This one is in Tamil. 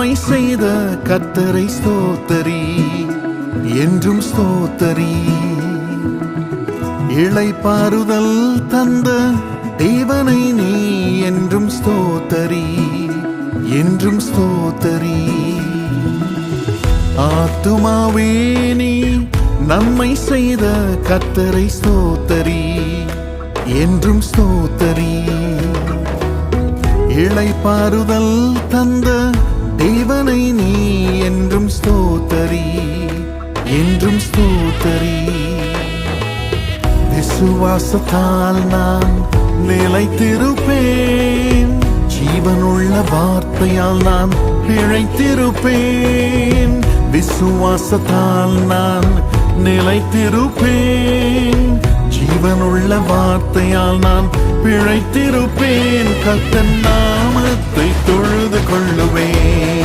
நன்மை செய்த கர்த்தரை ஸ்தோத்தரி, என்றும் ஸ்தோத்தரி. இளைப்பாறுதல் தந்த தேவனை நீ என்றும் ஸ்தோத்தரி, என்றும் ஸ்தோத்தரி. ஆத்துமாவே நீ நன்மை செய்த கர்த்தரை ஸ்தோத்தரி, என்றும் ஸ்தோத்தரி. இளைப்பாறுதல் தந்த தேவனை நீ என்றும் ஸ்தோத்தரி, என்றும் ஸ்தோத்தரி. விசுவாசத்தால் நான் நிலைத்திருப்பேன், ஜீவனுள்ள வார்த்தையால் நான் பிழைத்திருப்பேன். விசுவாசத்தால் நான் நிலைத்திருப்பேன், ஜீவனுள்ள வார்த்தையால் நான் பிழைத்திருப்பேன். கர்த்தர் நாமத்தை தொழுது கொள்ளுவேன்.